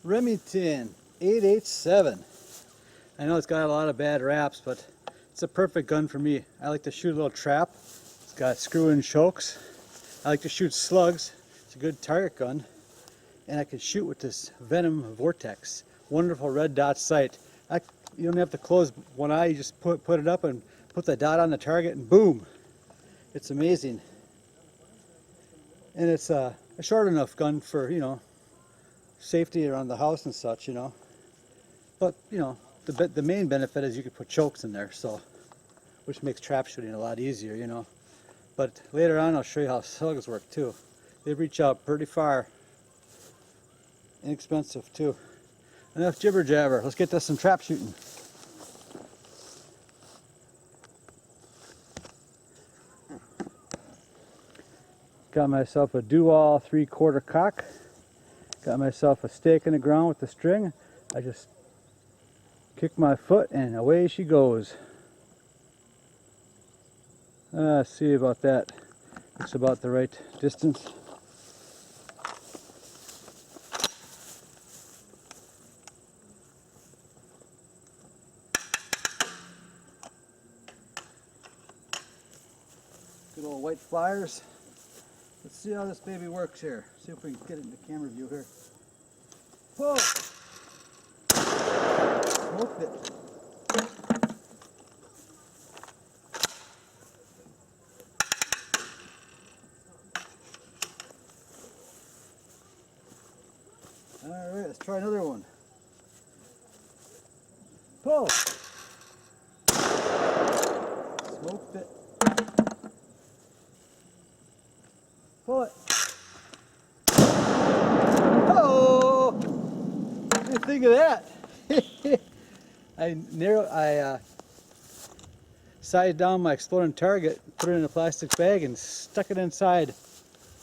Remington 887. I know it's got a lot of bad raps, but it's a perfect gun for me. I like to shoot a little trap. It's got screw-in chokes. I like to shoot slugs. It's a good target gun. And I can shoot with this Venom Vortex. Wonderful red dot sight. You don't have to close one eye, you just put it up and put the dot on the target and boom. It's amazing. And it's a short enough gun for, you know, safety around the house and such, you know. But, you know, the main benefit is you can put chokes in there, so, which makes trap shooting a lot easier, you know. But later on I'll show you how slugs work too. They reach out pretty far. Inexpensive too. Enough jibber jabber. Let's get to some trap shooting. Got myself a Dual 3/4 cock. Got myself a stake in the ground with the string. I just kick my foot and away she goes. Let's see about that. It's about the right distance. Good old white flyers. Let's see how this baby works here. See if we can get it in the camera view here. Whoa! Smoked it. Alright, let's try another one. Pull! Smoked it. Pull it. Oh! What do you think of that? I sized down my exploding target, put it in a plastic bag, and stuck it inside.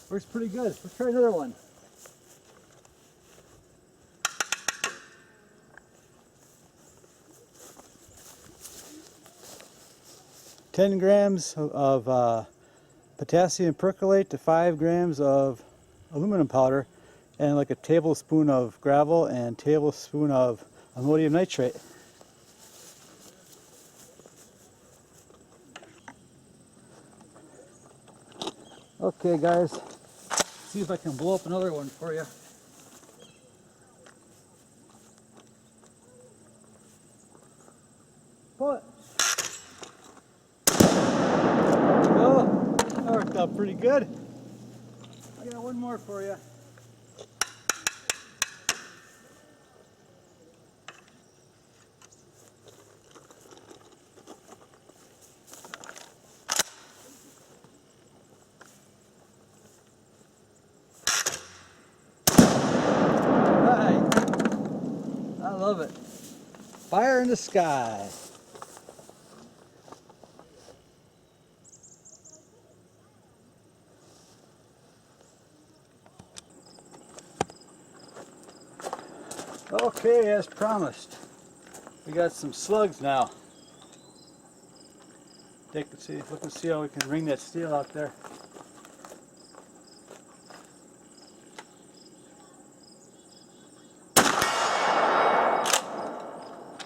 Works pretty good. Let's try another one. "10 grams of potassium percolate to 5 grams of aluminum powder, and like a tablespoon of gravel and tablespoon of ammonium nitrate." Okay guys, see if I can blow up another one for you. Pull it. Oh, that worked out pretty good. I got one more for you. I love it. Fire in the sky. Okay, as promised, we got some slugs now. Look and see how we can wring that steel out there.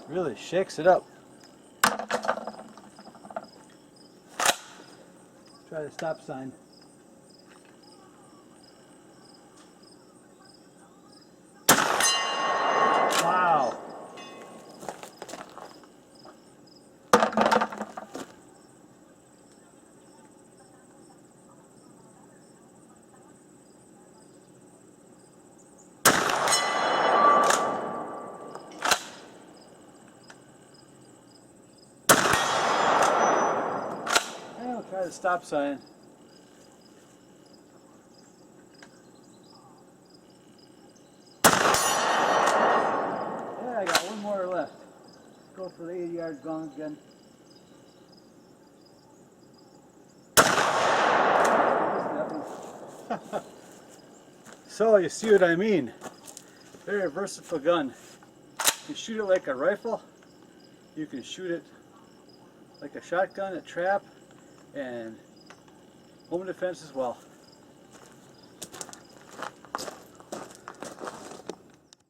Really shakes it up. Try the stop sign. Wow. Try the stop sign. Yeah, I got one more left. Go for the 80-yard gong again. So you see what I mean. Very versatile gun. You can shoot it like a rifle. You can shoot it like a shotgun, a trap, and home defense as well.